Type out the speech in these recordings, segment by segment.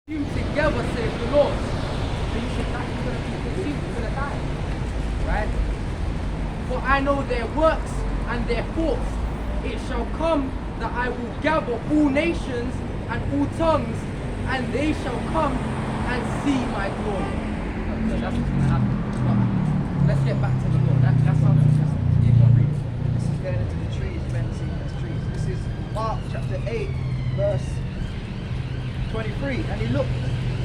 You together, says the Lord. So you should die. You're going to be consumed. You're going to die. Right? For I know their works and their thoughts. It shall come that I will gather all nations and all tongues, and they shall come and see my glory. So that's what's going to happen. But let's get back to the Lord. That's how it's just read. This is going into the trees, men see as trees. This is Mark chapter 8, verse 23. And he looked,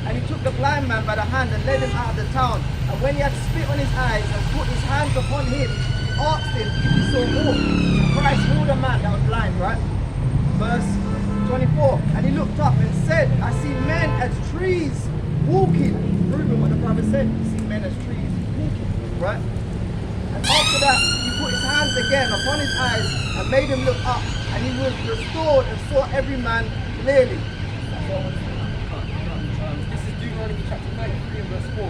and he took the blind man by the hand and led him out of the town. And when he had spit on his eyes and put his hands upon him, he asked him if he saw more. So Christ healed a man that was blind, right? Verse 24. And he looked up and said, I see men as trees walking. Proving what the prophet said. You see men as trees walking, right? And after that, he put his hands again upon his eyes and made him look up. And he was restored and saw every man clearly. This is Deuteronomy chapter 33 and verse 4.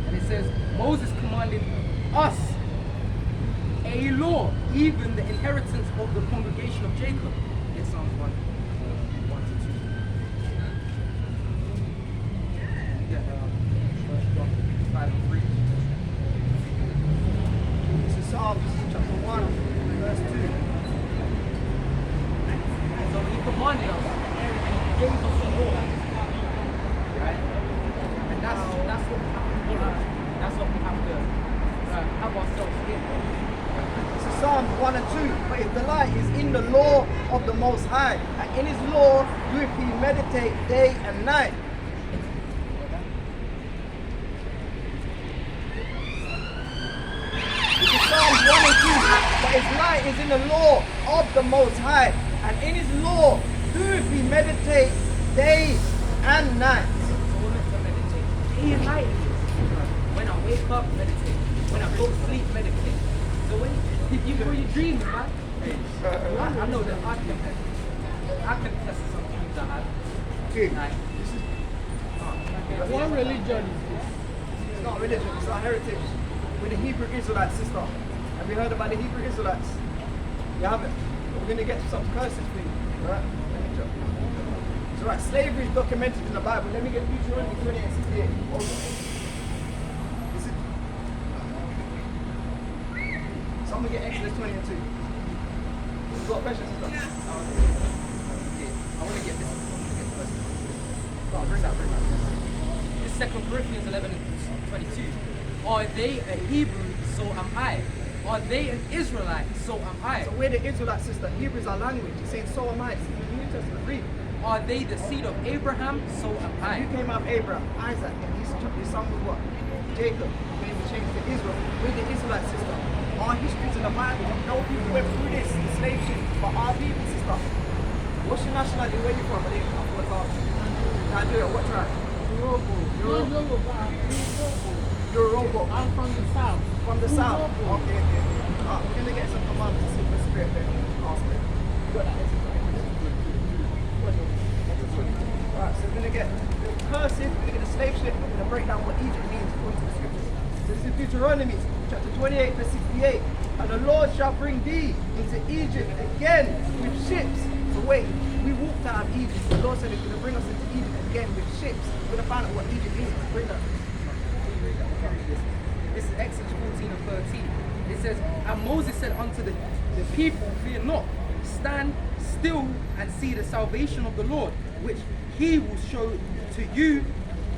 And it says, Moses commanded us a law, even the inheritance of the congregation of Jacob. In Psalms 1 to 2. Yeah, First John 5 and 3. This is Psalms chapter 1, verse 2. So he commanded us, and he gave us a law. Right? And that's what we have to do. That's what we have to have ourselves in. This is Psalms 1 and 2. But his delight is in the law of the Most High, and in his law doeth he meditate day and night. This is Psalms 1 and 2. But his light is in the law of the Most High, and in his law doeth he meditate day and night. So we're meant to meditate day and night. When I wake up, meditate. When I go to sleep, meditate. So when you're dreaming, man, I know that I can test some dreams I had. Okay. Like, What religion is this? It's not religion, it's our heritage. We're the Hebrew Israelites, sister. Have you heard about the Hebrew Israelites? You haven't? We're going to get to some curses for you. Right? Let me jump. So right, slavery is documented in the Bible. Let me get Deuteronomy 28 and 68. Hold on. This is... Someone get Exodus 20 and 2. You got questions, sister? I want to get this. No, bring that. This 2 Corinthians 11 and 22. Are they a Hebrew? So am I. Are they an Israelite? So am I. So we're the Israelites, sister. Hebrew is our language. It's saying so am I. It's in the New Testament. Read. Are they the seed of Abraham? So am You I. came out of Abraham, Isaac, and his son was what? Jacob. Then he changed to Israel. We're the Israelite sister. Our history's in the Bible. No people went through this, the slave ship, but our people, sister. What's your nationality? Where you from? I think I forgot to ask you. Nigeria, what tribe? Yoruba. Yoruba. Yoruba. I'm Yoruba. I'm from the south. From the south. Yoruba. Okay. We're gonna get some commandments in the spirit there. Ask me. You got that? Alright, so we're gonna get curses, we're gonna get a slave ship, we're gonna break down what Egypt means according to the scriptures. So this is Deuteronomy chapter 28, verse 68. And the Lord shall bring thee into Egypt again with ships. So wait, we walked out of Egypt. The Lord said he's gonna bring us into Egypt again with ships. We're gonna find out what Egypt means. Bring that. This is Exodus 14 and 13. It says, And Moses said unto the people, Fear not, stand still and see the salvation of the Lord, which he will show to you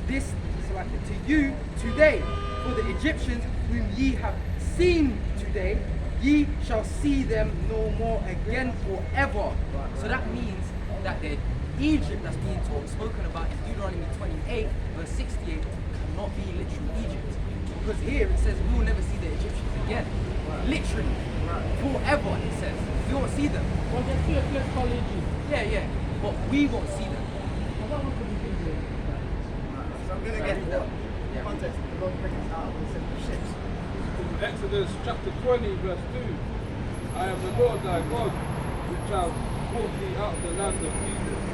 to you today. For the Egyptians whom ye have seen today, ye shall see them no more again forever. So that means that the Egypt that's being spoken about in Deuteronomy 28, verse 68, cannot be literal Egypt. Because here it says we will never see the Egyptians again. Literally. Forever, it says. We won't see them. But they still a place called Egypt. Yeah. But we won't see them. I don't want to be Egypt. So I'm gonna get the context. The Lord bring us out with the ships. Exodus chapter 20, verse 2. I am the Lord thy God, which have brought thee out of the land of Egypt,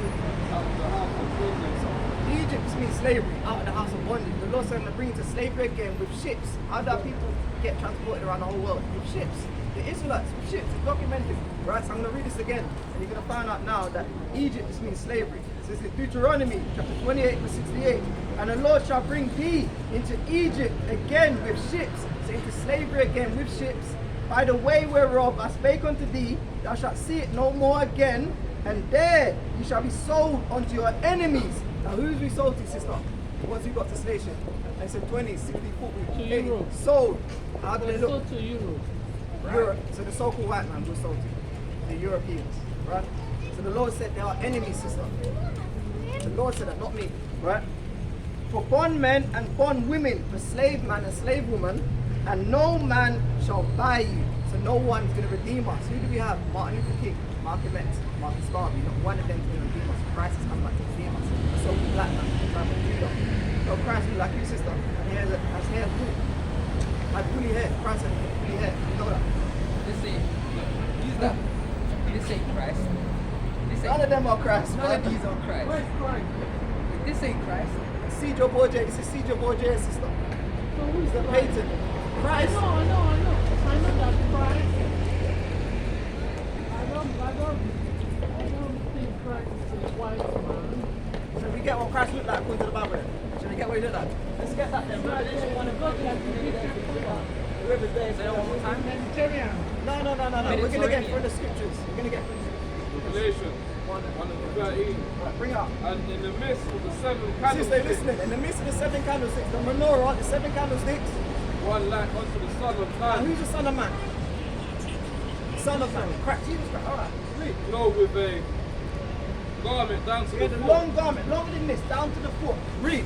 out of the house of bondage. Egypt means slavery, out of the house of bondage. The Lord said I'm going to bring you to slavery again with ships. How do people get transported around the whole world? With ships. The Israelites, shit, it's documented. Right, so I'm going to read this again. And you're going to find out now that Egypt just means slavery. It says in Deuteronomy chapter 28 verse 68, and the Lord shall bring thee into Egypt again with ships. So into slavery again with ships. By the way whereof I spake unto thee, thou shalt see it no more again. And there you shall be sold unto your enemies. Now who's we sold to, sister? Once we got to station. I said 20, 60, 40, To 80. Europe. Sold. How do they So look? to Europe. Europe. So the so-called white man was sold to the Europeans, right? So the Lord said they are enemies, sister. The Lord said that, not me, right? For bondmen and bondwomen, for slave man and slave woman, and no man shall buy you. So no one's going to redeem us. Who do we have? Martin Luther King, Malcolm X, Marcus Garvey. Not one of them is going to redeem us. Christ is coming back to redeem us. The so-called black man, the tribe of Judah. No, Christ is like you, sister. And he has hair too. Had woolly hair. Christ had woolly hair. You know that? This ain't, use that. This ain't Christ. This None of ain't, them are Christ. none of these are Christ. Where's Christ? This ain't Christ. Cedro Borgia. This is Cedro Borgia's sister. So who's The Christ? patent. I Christ. know. I know that Christ. I don't think Christ is a white man. Should we get what Christ looked like according to the Bible then? Should we get what he looked like? Let's get that then. Revelation 1 and 14. Whoever's there, say that one more time. Mediterranean. No. We're going to get through the scriptures. We're going to get through the scriptures. Revelation 1 and 13. Right, bring it up. And in the midst of the seven Sister, candlesticks, listening. In the midst of the seven candlesticks, the menorah, the seven candlesticks. one like unto the Son of And Man, who's the Son of Man? Son of Man. Christ. Jesus Christ. All right. Read. clothed with a garment down to We the had a foot, long garment, longer than this, down to the foot. Read.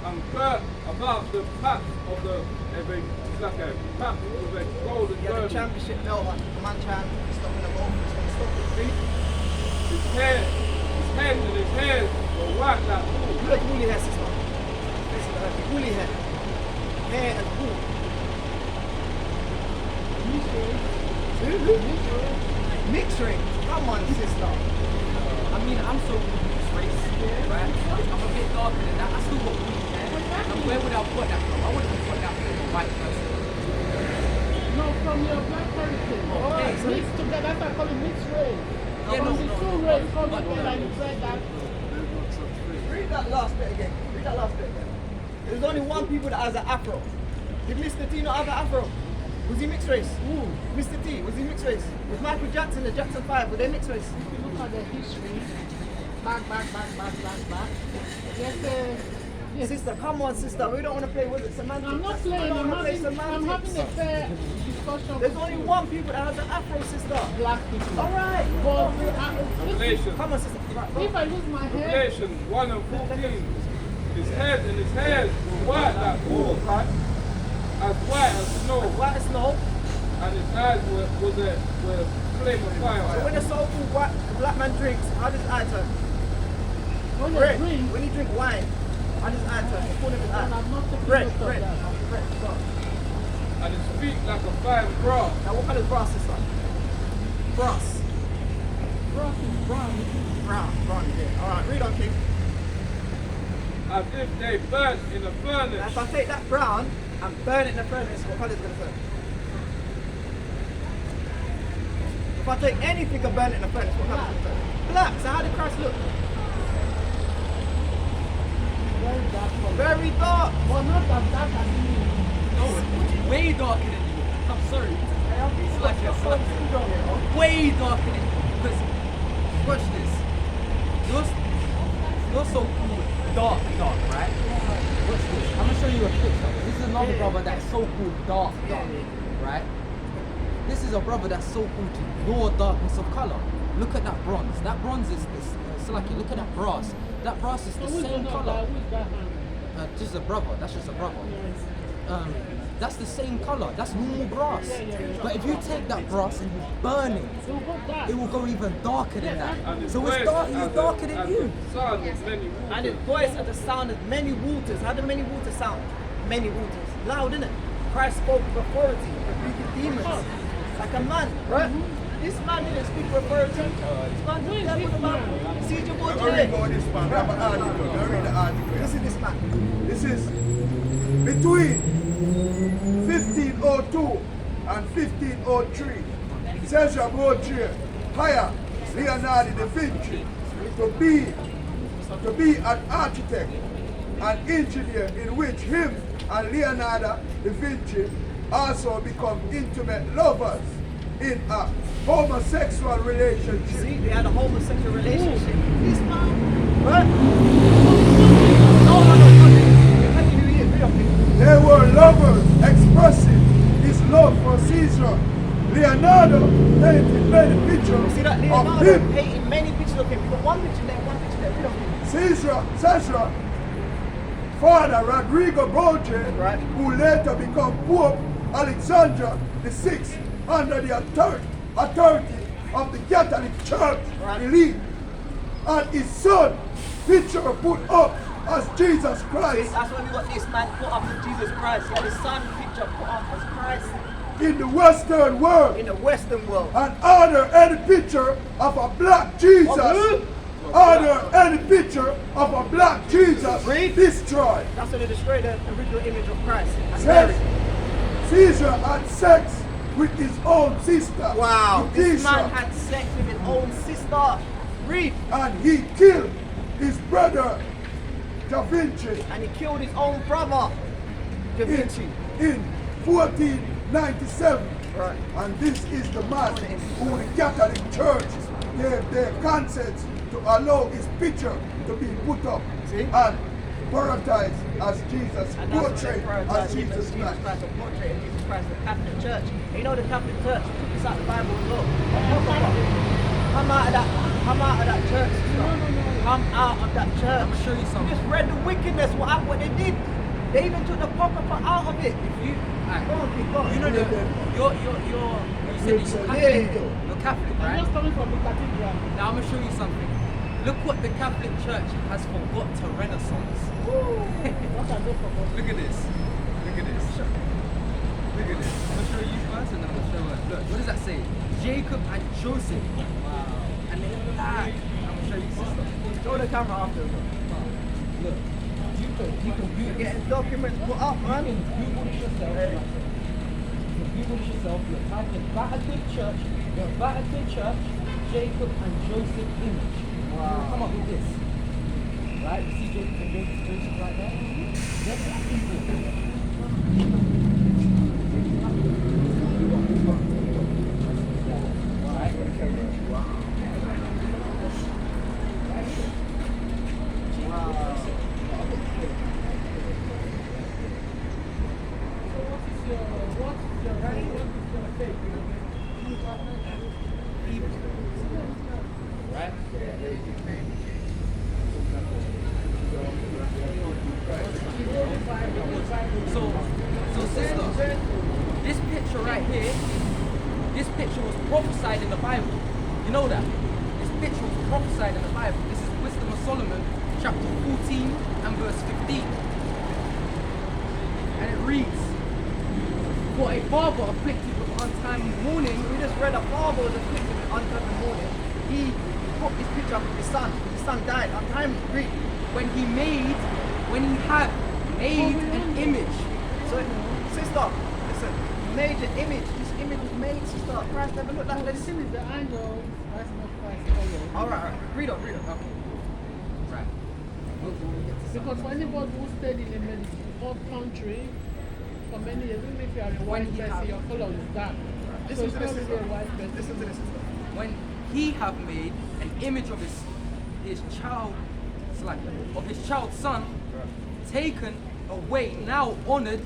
and girt about the path of the it's like a path with a golden He had a girdle. championship belt on. Man trying to stop in the ball. He's going to stop it. Read. His head and his hairs were white like wool. Look at woolly hair, sister. Listen to her. Woolly hair. Hair and wool. Mixed race. Come on, sister. I mean, I'm so mixed race, right? I'm a bit darker than that. I still got blue hair. And where would I put that from? I wouldn't have put that from a white person. No, from your black heritage. Okay, so Mixed together. That's why I call it mixed race. Yeah, From no, the no, two no, race come but- together and you said that. Read that last bit again. Read that last bit again. There's only one people that has an afro. Did Mr. T not have an afro? Was he mixed race? Ooh. Mr. T, was he mixed race? Was Michael Jackson, the Jackson 5, were they mixed race? If you look at the history, back. Yes, Sister, come on, sister. We don't want to play with it. Semantics. I'm not We playing. don't I'm want to play having semantics. a fair discussion. There's with only you. one people that has an afro, sister. Black people. All right. But Revelation, Come on, sister. Right. if I lose my hair, Revelation 1 and 14. His head and his hairs were white like wool, Right. as white as snow, White as snow. and his eyes were flame of So fire. when a so-called black man drinks, how does his eye turn? when you Red. drink, When he drink wine, how does his eye turn? The corner of his and eye. I'm not taking Red. note of Red. that. Red. Go. And his feet like a fine brass. Now what kind of brass is that? Brass. Brass is brown. Brown. Brown. Yeah. All right. Read on, King. As if they burnt in a Now, furnace. if I take that brown and burn it in the furnace, what colour is it going to turn? If I take anything and burn it in the furnace, what colour is it going to turn? Black. So how did Christ look? Very dark color. Very dark. But not as dark as me. No, way darker than you. I'm sorry. It's like a way darker than you. Because, watch this. You're so cool. Dark, right? Watch this. I'm gonna show you a picture. This is another brother that's so cool, dark, right? This is a brother that's so cool to your darkness of color. Look at that bronze. That bronze is it's like you look at that brass. That brass is So the who's same that? color. Who's that hand? Just a brother. That's just a brother. That's the same color. That's normal brass. But if you take that brass and you burn it, So what that? it will go even darker than that. And his So voice it's dark. He's as darker a than you. sound of many And his waters. voice at the sound of many waters. How do many waters sound? Many waters. Loud, innit? Christ spoke with authority, rebuking demons. Like a man, right? This man didn't speak with authority. This man didn't tell the Bible. See your boy Let me read today. about this man. Grab an article. Let me read the article. This is this man. This is between 1502 and 1503. Cesare Borgia hired Leonardo da Vinci to be an architect and engineer, in which him and Leonardo da Vinci also become intimate lovers in a homosexual relationship. See, they had a homosexual relationship. This man, right? No. Continue here, read up here. They were lovers expressing his love for Caesar. Leonardo painted many pictures See that of Leonardo him. painted many pictures of him. You got one picture there, read up here. Caesar, father Rodrigo Borgia, Right. who later became Pope Alexander VI under the authority of the Catholic Church Right. elite, and his son, picture put up as Jesus See, Christ that's why we got this man put up as Jesus Christ. He had his son picture put up as Christ in the Western world, in the Western world. and order any picture of a black Jesus. Of who? Order any picture of a black Jesus Read. destroyed. That's when they destroyed the original image of Christ. And Says Mary. Caesar had sex with his own sister. Wow, this Lucretia, man had sex with his own sister. Read. and he killed his brother Da Vinci And he killed his own brother, Da Vinci. in 1497. Right. And this is the man who the Catholic Church gave their consent to allow his picture to be put up See? and prioritized as Jesus, And that's what portrayed they prioritized as him Jesus Christ. a portrait of Jesus Christ, the Catholic Church. And you know the Catholic Church took this out of the Bible as well. Come out of that church. Come out of that church. I'm gonna show you something. You just read the wickedness, what they did. They even took the apocrypha out of it. You, Go on, kid, go on. you know you said you're Catholic. Yeah. You're Catholic, I'm right? just coming from the cathedral. Now I'm gonna show you something. Look what the Catholic Church has forgot to Renaissance. What are they for? Look at this. Look at this. Look at this. I'm gonna show you first and then I'm gonna show her. Look, what does that say? Jacob and Joseph. Wow. And then that. I'm gonna show you sister. Show the camera after. Look. You can You're getting documents put up, man. Google this yourself. Hey. Google this yourself. Look, type in Vatican Church. Look, Vatican Church, Jacob and Joseph image. Wow. Come up with this. Right? You see Jacob and Joseph right there? That's easy. Right? So sister, this picture right here, this picture was prophesied in the Bible. You know that? This picture was prophesied in the Bible. This is Wisdom of Solomon, chapter 14 and verse 15. And it reads, "For a father afflicted with untimely mourning, We just read a father was afflicted with untimely mourning. He put his picture up with his son. His son died untimely. Read. when he had made an image." So, sister, listen. He made an image. This image was made, sister. Christ never looked like The this. sin is the angel. That's not Christ. All right. Read up. Okay. Right. We'll get to Because for anybody who stayed in a medical country for many years, even if you are a When white he person, have- your color is dark. So Listen it's to not this, really sister. a white person. Listen to this, sister. when he have made an image of his child, it's like of his child's son, taken away, now honored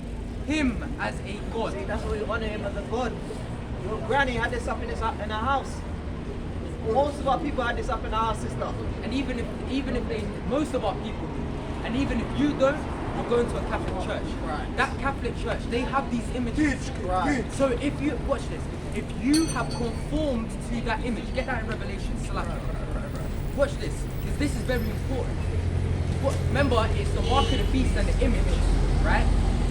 him as a god. See, that's why we honor him as a god. Your granny had this up in her house. Most of our people had this up in our house, sister. And even if they, most of our people do, and even if you don't, you're going to a Catholic church. Right. That Catholic church, they have these images. Teach, Right. teach. So if you watch this, if you have conformed to that image, get that in Revelation, Salaki. Watch this, because this is very important. Remember, it's the mark of the beast and the image, right?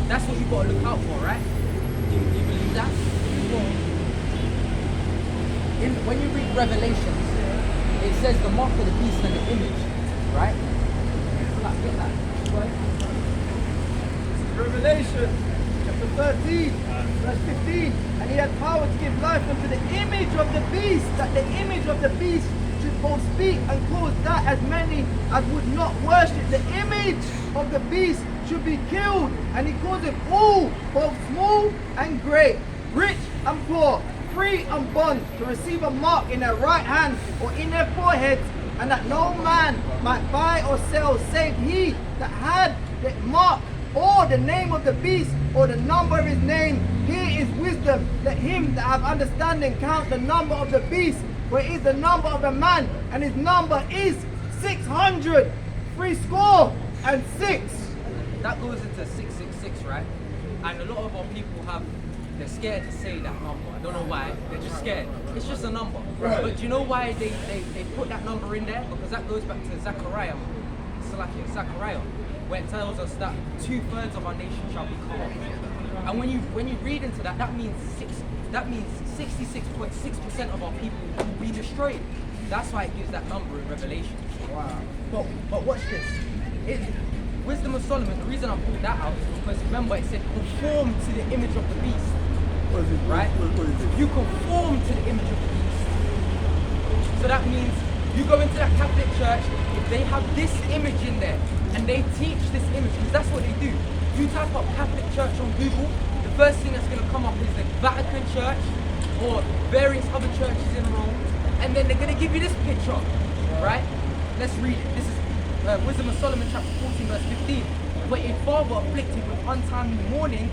That's what you got to look out for, right? Do you believe that? When you read Revelations, it says the mark of the beast and the image, right? Get that. Right? Revelation chapter 13, verse 15. And he had power to give life unto the image of the beast, that the image of the beast should both speak and cause that as many as would not worship the image of the beast should be killed. And he causeth all, both small and great, rich and poor, free and bond, to receive a mark in their right hand or in their foreheads, and that no man might buy or sell save he that had the mark or the name of the beast or the number of his name. Here is wisdom. Let him that have understanding count the number of the beast, for it is the number of a man, and his number is 600, 66. That goes into 666, right? And a lot of our people they're scared to say that number. I don't know why. They're just scared. It's just a number. Right. But do you know why they put that number in there? Because that goes back to Zechariah. Zechariah, where it tells us that 2/3 of our nation shall be cut off. And when you read into that, that means 66.6% of our people will be destroyed. That's why it gives that number in Revelation. Wow. But watch this. Wisdom of Solomon, the reason I pulled that out is because remember it said conform to the image of the beast. What is it? Right? What is it? You conform to the image of the beast. So that means you go into that Catholic church, if they have this image in there and they teach this image, because that's what they do. You type up Catholic church on Google, the first thing that's going to come up is the Vatican Church or various other churches in Rome, and then they're going to give you this picture, right? Let's read it. This is Wisdom of Solomon chapter 14 verse 15. But a father afflicted with untimely mourning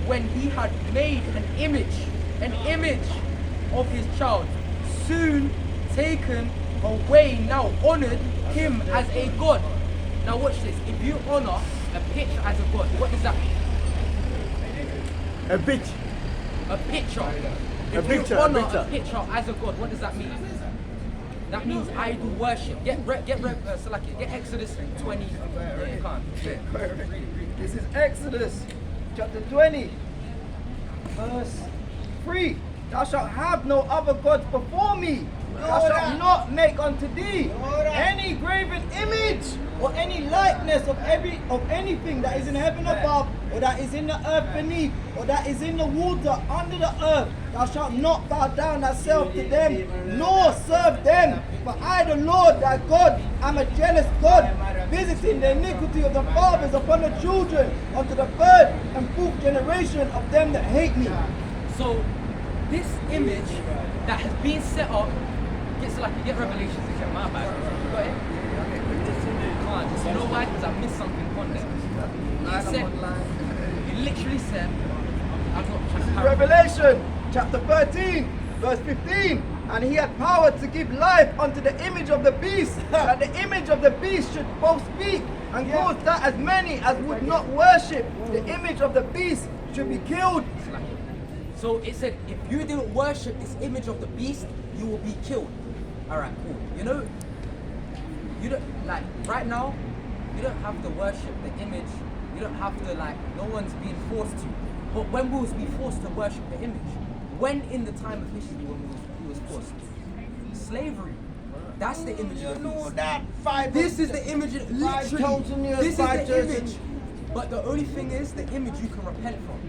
when he had made an image of his child, soon taken away, now honored him as a god. Now watch this. If you honor a picture as a god, what does that mean? A bitch. A picture. If picture, you honor a picture. a picture as a god, what does that mean? That means idol worship. Get Exodus 20. Yeah, you can't. Yeah. Read it. This is Exodus chapter 20, verse 3. Thou shalt have no other gods before me. Thou shalt not make unto thee any graven image or any likeness of anything that is in heaven above, or that is in the earth beneath, or that is in the water under the earth. Thou shalt not bow down thyself to them, nor serve them. For I, the Lord thy God, am a jealous God, visiting the iniquity of the fathers upon the children, unto the third and fourth generation of them that hate me. So this image that has been set up, get Revelations again, my bad. You got it? Can't. You know why? Because I missed something on there. You literally said, I'm not trying to paraphrase. Revelation chapter 13, verse 15. And he had power to give life unto the image of the beast, that the image of the beast should both speak and cause that as many as would not worship the image of the beast should be killed. So it said, if you didn't worship this image of the beast, you will be killed. Alright, cool. You know, you don't, like, right now, you don't have to worship the image. You don't have to, like, no one's being forced to. But when will we be forced to worship the image? When in the time of history when we was forced? Slavery. That's the image of the beast. This is the image, literally, this is the image. But the only thing is, the image you can repent from,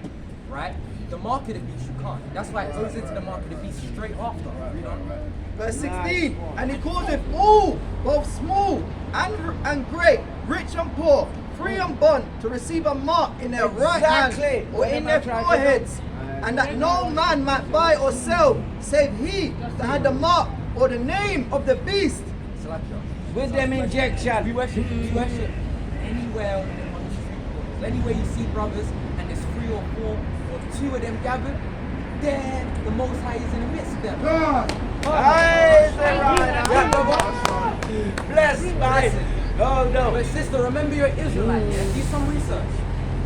right? The mark of the beast you can't. That's why it goes into the mark of the beast straight after. Read on. Verse 16. And he causeth all, both small and great, rich and poor, free and bond, to receive a mark in their right hand or in their foreheads, and that no man might buy or sell, save he that had the mark or the name of the beast. With them injection. We worship anywhere on the street corners. Anywhere you see brothers and there's 3 or 4 or 2 of them gathered, there the Most High is in the midst of them. Bless by. No. But sister, remember you're an Israelite, yeah? Do some research.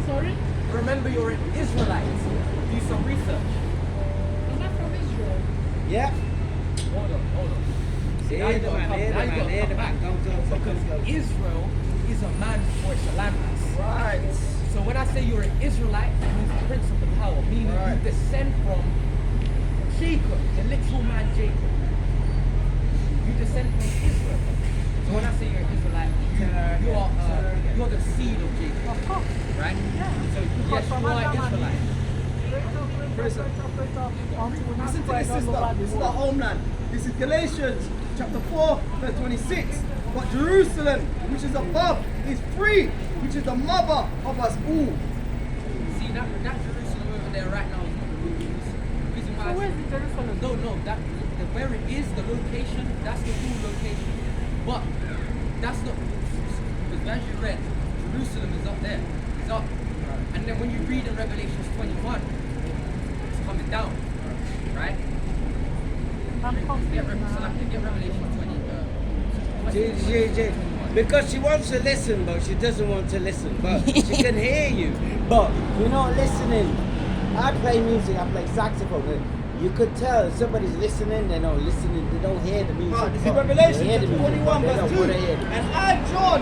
Sorry? Remember you're an Israelite. Do some research. I'm not from Israel. Yeah. Hold on. Now you gotta come back. Because Israel is a man before it's a landmass. Right. So when I say you're an Israelite, it means prince of the power, meaning you descend from Jacob, the literal man Jacob. You descend from Israel. So when I say you're an Israelite, you're the seed of Jacob. Right? So yes, you are Israelite. Praise God. Listen to this, sister. This is the homeland. This is Galatians chapter 4, verse 26. But Jerusalem, which is above, is free, which is the mother of us all. See, that Jerusalem over there right now is not the real Jerusalem. The reason why So where's the Jerusalem? No, where it is, the location, that's the full location. But that's not, because as you read, Jerusalem is up there. It's up. And then when you read in Revelation 21, it's coming down. Right? I'm confused So now. get Revelation 20. Because she wants to listen, but she doesn't want to listen. But she can hear you, but you're not listening. I play music, I play saxophone. You could tell if somebody's listening, they're not listening, they don't hear the music. This is but Revelation they hear the chapter music, 21, but they verse don't 2. wanna hear the And I, John,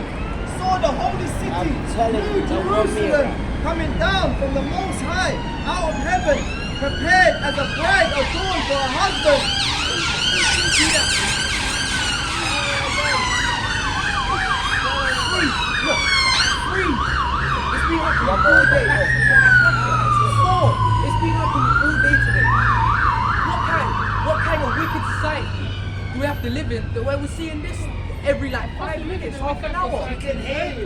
saw the holy city, I'm telling New you, don't run me Jerusalem, around. coming down from the Most High, out of heaven, prepared as a bride adorned for her husband. See that? Free. Look. Free. It's been happening all day. It's been happening all day today. What kind of wicked society do we have to live in where we're seeing this every like 5 minutes, half an hour? You can hear you.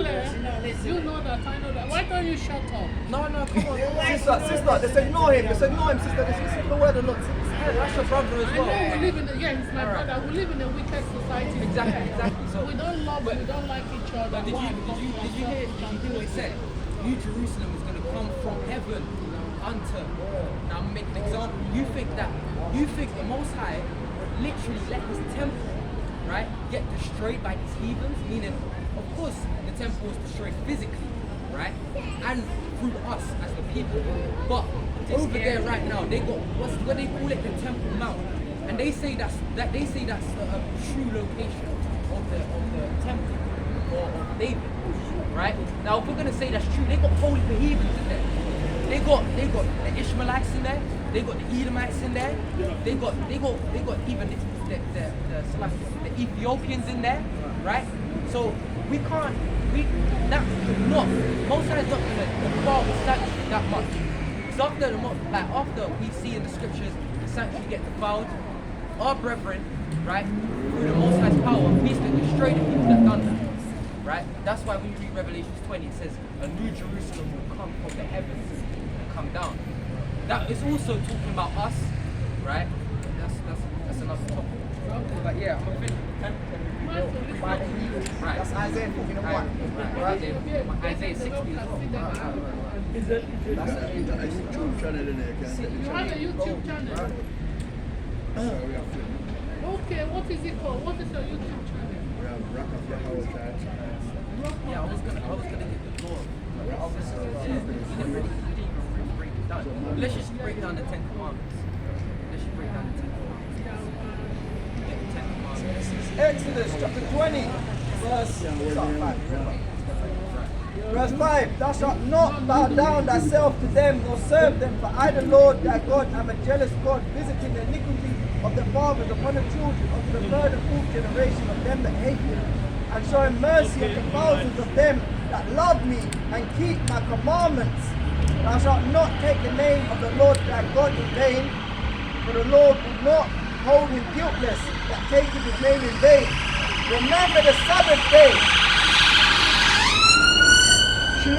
You know that, I know that. Why don't you shut up? No, come on. Sister, just ignore him. Just ignore him, sister. Just listen to the word of the Lord. That's your brother as I well. know we live in a, yeah, he's my brother. We live in a wicked society. Exactly. So, We don't love, we don't like each other. did you hear what it said? New Jerusalem is going to come from heaven unto. Now I'm making an example. You think the Most High literally let his temple, right, get destroyed by these heathens? Meaning, of course, the temple was destroyed physically, right, and through us as the people. But over there right now, they got what they call it, the Temple Mount, and they say that's a true location of the temple or of David, right? Now, if we're gonna say that's true, they got holy heathens in there. They got the Ishmaelites in there. They got the Edomites in there. They got even the Ethiopians in there, right? So that's not Most High is not gonna defile the sanctuary that much. So after we see in the scriptures the sanctuary get defiled, our brethren, right, through the Most High's power, he's going to destroy the people that done that. Right? That's why when you read Revelation 20, it says a new Jerusalem will come from the heavens and come down. That is also talking about us, right? That's another topic. But yeah, I'm gonna finish. Right. That's Isaiah 41. Right. Isaiah 60 as well. That's a YouTube channel in there. You have a YouTube channel. Okay, what is it called? What is your YouTube channel? We have Rock of Yahweh Church. Yeah, I was gonna get the door. He didn't really break it down. Let's just break down the 10 Commandments. Get the 10 Commandments. Exodus chapter 20, verse 5. Thou shalt not bow down thyself to them, nor serve them, for I, the Lord thy God, am a jealous God, visiting the iniquity of the fathers upon the children, unto the third and fourth generation of them that hate me, and showing mercy unto thousands of them that love me and keep my commandments. Thou shalt not take the name of the Lord thy God in vain, for the Lord will not hold him guiltless that taketh his name in vain. Remember the Sabbath day. You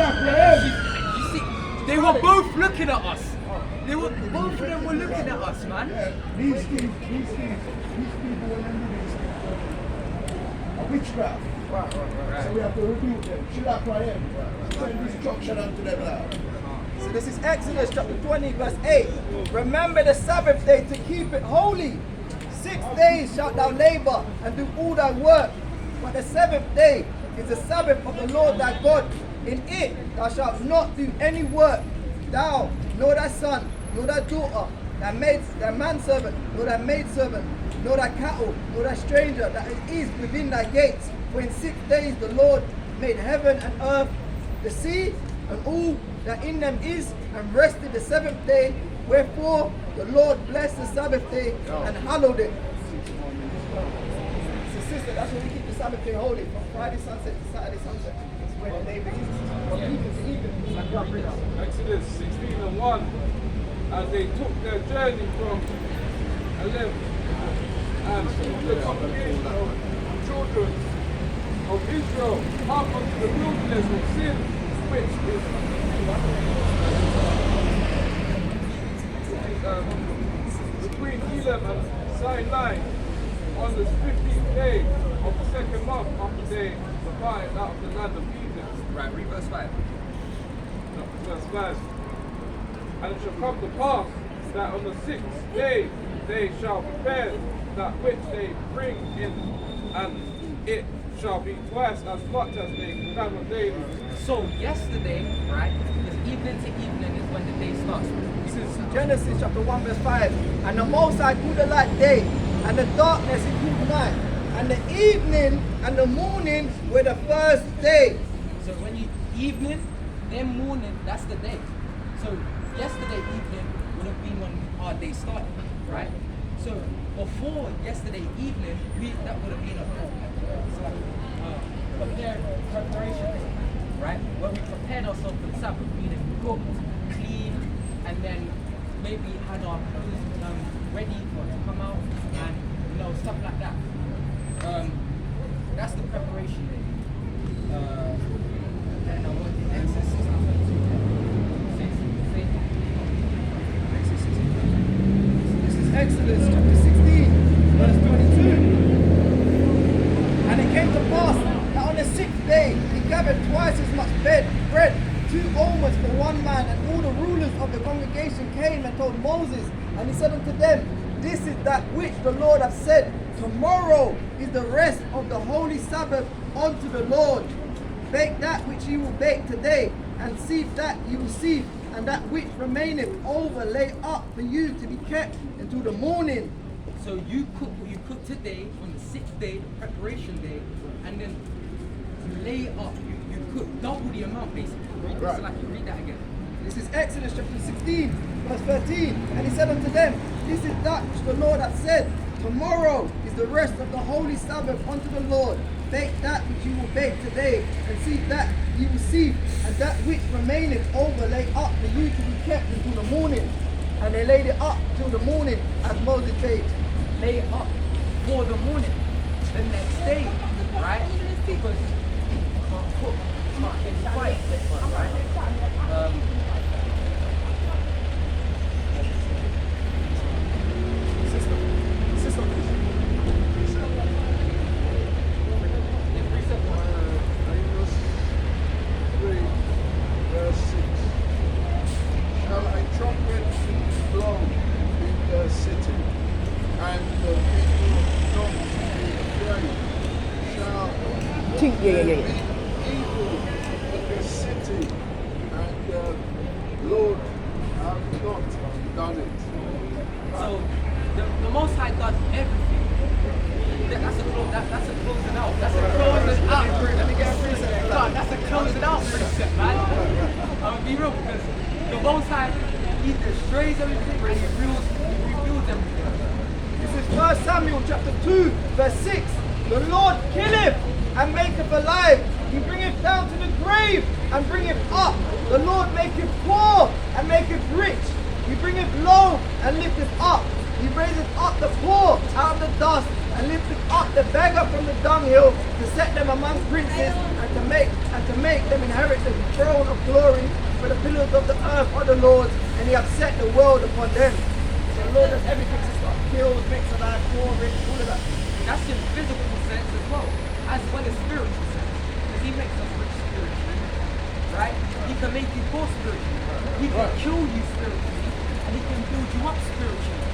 see, they were both looking at us. Both of them were looking at us, man. These people were a witchcraft. So we have to rebuke them. Shilak Ra'em. Send destruction unto them now. So this is Exodus chapter 20 verse 8. Remember the Sabbath day to keep it holy. 6 days shalt thou labor and do all thy work. But the seventh day is the Sabbath of the Lord thy God. In it thou shalt not do any work, thou, nor thy son, nor thy daughter, thy manservant, nor thy maidservant, nor thy cattle, nor thy stranger that is within thy gates. For in 6 days the Lord made heaven and earth, the sea, and all that in them is, and rested the seventh day. Wherefore the Lord blessed the Sabbath day and hallowed it. So sister, that's why we keep the Sabbath day holy, from Friday sunset to Saturday sunset. It's where the day begins. From even to even. Exodus 16:1. as they took their journey from Aleph, and the congregation of children of Israel up unto the wilderness of Sin, which is between Elam and Sinai, on the 15th day of the second month after they departed out of the land of Egypt. Right, read verse 5. No, verse 5. And it shall come to pass that on the 6th day they shall prepare that which they bring in, and it shall be twice as much as they travel daily. So yesterday, right, because evening to evening is when the day starts. This is Genesis chapter 1 verse 5. And the Most High called the light day, and the darkness he called night. And the evening and the morning were the first day. So when you evening, then morning, that's the day. So yesterday evening would have been when our day started, right? So before yesterday evening, that would have been preparation day, right? Where we prepared ourselves for the Sabbath, meaning cooked, clean, and then maybe had our clothes ready for it to come out, and stuff like that. That's the preparation day. And I want Exodus 16:22. This is Exodus chapter 16 verse 22. And it came to pass that on the 6th day he gathered twice as much bread, 2 omers for one man, and all the rulers of the congregation came and told Moses, and he said unto them, this is that which the Lord hath said, tomorrow is the rest of the holy Sabbath unto the Lord. Bake that which ye will bake today, and sieve that ye will sieve, and that which remaineth over lay up for you to be kept until the morning. So you cook what you cook today on the 6th day, the preparation day, and then you lay it up. You cook double the amount basically. Read this like you read that again. This is Exodus chapter 16, verse 13. And he said unto them, this is that which the Lord hath said, tomorrow is the rest of the holy Sabbath unto the Lord. Bake that which you will bake today, and sieve that ye will sieve, and that which remaineth over lay up for you to be kept until the morning. And they laid it up till the morning, as Moses bade. Lay it up for the morning, the next day, right? Because you can't cook, you can't get quiet, right? Amos 3, verse 6. Shall a trumpet blow in the city, and the people not be afraid? Shall there be evil in the city, and the Lord have not done it? So the Most High does everything. That's a closing out. That's a closing out. Let me get a precept for that. That's a closing out precept, man. I'm gonna be real because the Most High, he destroys everything and he rebuilds everything. This is 1 Samuel chapter 2, verse 6. The Lord killeth and maketh alive. He bringeth down to the grave and bringeth up. The Lord maketh poor and maketh rich. He bringeth low and lifteth up. He raiseth up the poor out of the dust and lifteth up the beggar from the dunghill, to set them among princes and to make them inherit the throne of glory. For the pillars of the earth are the Lord's, and he hath set the world upon them. So the Lord does everything. He's got kills, makes alive, poor, rich, all of that. That's in physical sense as well as spiritual sense. Because he makes us rich spiritually, right? He can make you poor spiritually. He can kill you spiritually, and he can build you up spiritually,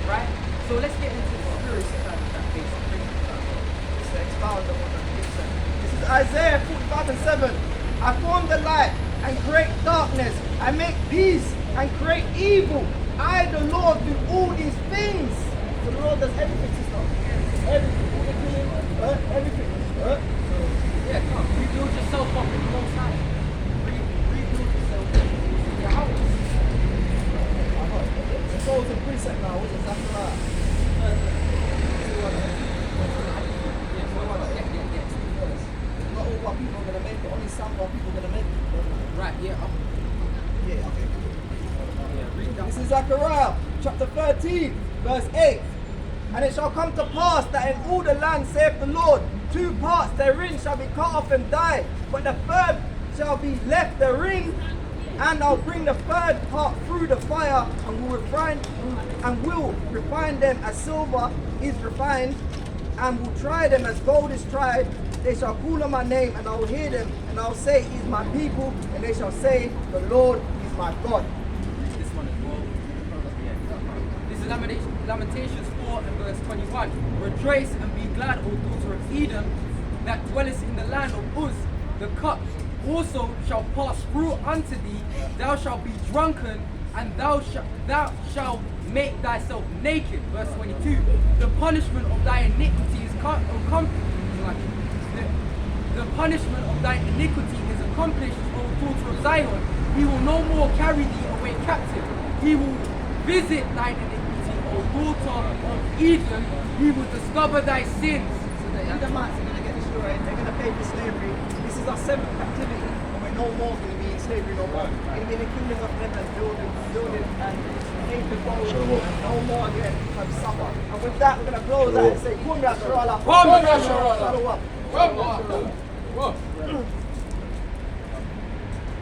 right? So let's get into the spiritual side of that basically. Let's expound on what that means. This is Isaiah 45 and 7. I form the light and create darkness. I make peace and create evil. I, the Lord, do all these things. The Lord does everything, sister. Everything. Everything. Yeah, come on, rebuild yourself up in the Most High. Rebuild yourself in your house. The soul's in precept now. What's it? Zachariah. Not all what people are going to make it. Only some what people are going to make it. Right, yeah. Yeah, okay. Yeah. This is Zechariah chapter 13, verse 8. And it shall come to pass that in all the land, saith the Lord, 2 parts therein shall be cut off and die, but the third shall be left therein. And I'll bring the third part through the fire, and will refine them as silver is refined, and will try them as gold is tried. They shall call on my name, and I will hear them, and I will say, He is my people, and they shall say, the Lord is my God. This one as well. This is Lamentations 4 and verse 21. Rejoice and be glad, O daughter of Edom, that dwellest in the land of Uz. The cup also shall pass through unto thee. Thou shalt be drunken, and thou shalt make thyself naked. Verse 22. The punishment of thy iniquity is the punishment of thy iniquity is accomplished, O daughter of Zion. He will no more carry thee away captive. He will visit thine iniquity, O daughter of Edom. He will discover thy sins. So the Edomites are going to get destroyed. They're going to pay for slavery. This is our 7th captivity, and we're no more going to be in slavery no more. We're going to be in the kingdom of heaven, building and paying the gold, and no more again have suffer. And with that, we're going to close out and say, Kum Yasharallah. Kum Yasharallah. Shalom. Whoa.